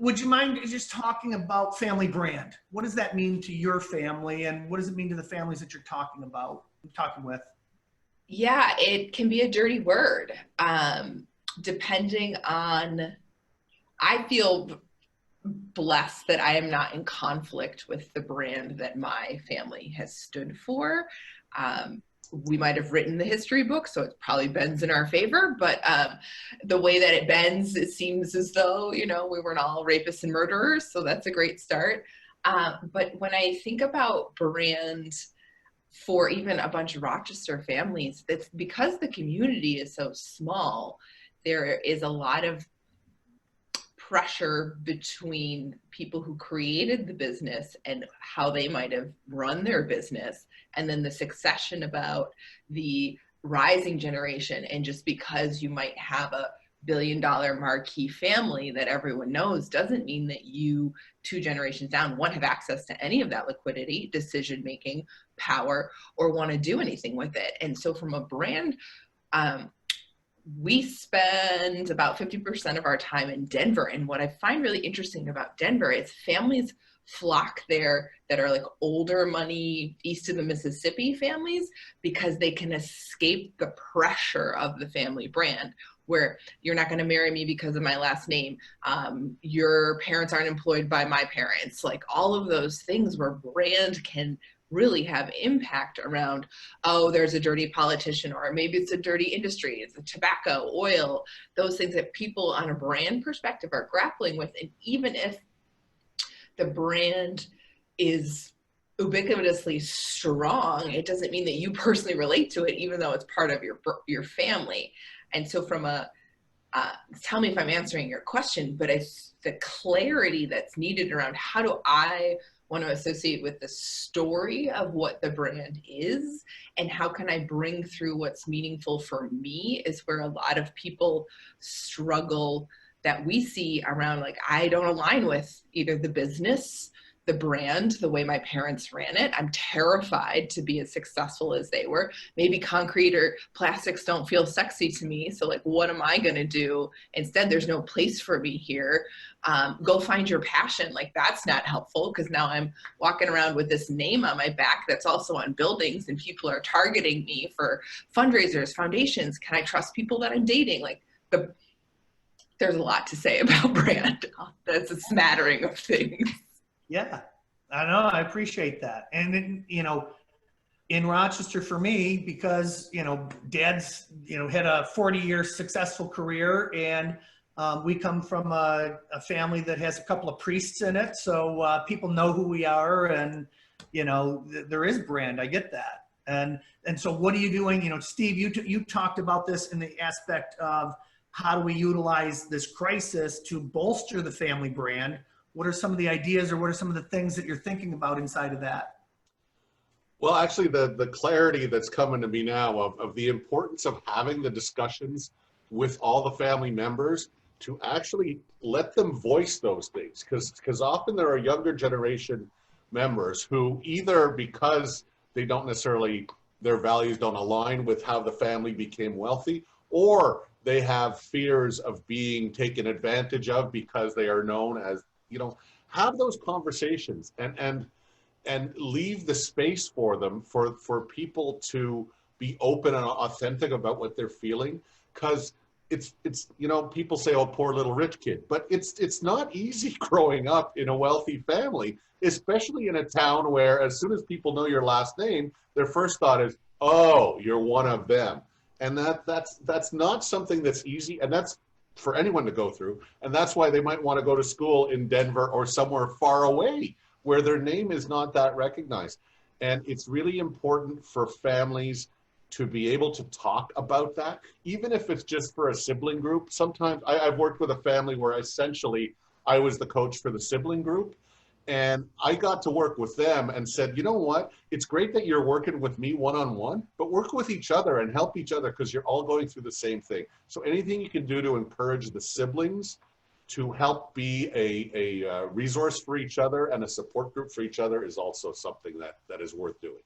would you mind just talking about family brand? What does that mean to your family, and what does it mean to the families that you're talking with? Yeah, it can be a dirty word. Depending on, I feel blessed that I am not in conflict with the brand that my family has stood for. We might have written the history book, so it probably bends in our favor, but the way that it bends, it seems as though, we weren't all rapists and murderers, so that's a great start. But when I think about brand for even a bunch of Rochester families, it's because the community is so small, there is a lot of pressure between people who created the business and how they might have run their business, and then the succession about the rising generation. And just because you might have a billion-dollar marquee family that everyone knows doesn't mean that you, 2 generations down, won't have access to any of that liquidity, decision-making power, or want to do anything with it. And so from a brand, we spend about 50% of our time in Denver. And what I find really interesting about Denver is families flock there that are like older money, east of the Mississippi families, because they can escape the pressure of the family brand, where you're not going to marry me because of my last name. Your parents aren't employed by my parents. Like all of those things where brand can really have impact around, oh, there's a dirty politician, or maybe it's a dirty industry, it's a tobacco, oil, those things that people on a brand perspective are grappling with. And even if the brand is ubiquitously strong, it doesn't mean that you personally relate to it, even though it's part of your family. And so from a, tell me if I'm answering your question, but it's the clarity that's needed around how do I want to associate with the story of what the brand is, and how can I bring through what's meaningful for me, is where a lot of people struggle that we see around, like, I don't align with either the business, the brand, the way my parents ran it. I'm terrified to be as successful as they were. Maybe concrete or plastics don't feel sexy to me. So like, what am I going to do? Instead, there's no place for me here. Go find your passion. Like, that's not helpful, because now I'm walking around with this name on my back that's also on buildings, and people are targeting me for fundraisers, foundations. Can I trust people that I'm dating? Like, there's a lot to say about brand. That's a smattering of things. Yeah, I know. I appreciate that. And then, in Rochester for me, because, Dad's, had a 40-year successful career, and we come from a family that has a couple of priests in it. So people know who we are, and, there is brand. I get that. And so what are you doing? Steve, you talked about this in the aspect of how do we utilize this crisis to bolster the family brand? What are some of the ideas, or what are some of the things that you're thinking about inside of that? Well, actually, the clarity that's coming to me now of the importance of having the discussions with all the family members to actually let them voice those things. Because often there are younger generation members who, either because they don't necessarily, their values don't align with how the family became wealthy, or they have fears of being taken advantage of because they are known as, have those conversations and leave the space for them, for people to be open and authentic about what they're feeling. Because it's people say, oh, poor little rich kid, but it's not easy growing up in a wealthy family, especially in a town where as soon as people know your last name, their first thought is, oh, you're one of them. And that's not something that's easy, and that's for anyone to go through. And that's why they might want to go to school in Denver or somewhere far away where their name is not that recognized. And it's really important for families to be able to talk about that, even if it's just for a sibling group. Sometimes I've worked with a family where essentially I was the coach for the sibling group. And I got to work with them and said, you know what, it's great that you're working with me one-on-one, but work with each other and help each other, because you're all going through the same thing. So anything you can do to encourage the siblings to help be a resource for each other and a support group for each other is also something that is worth doing.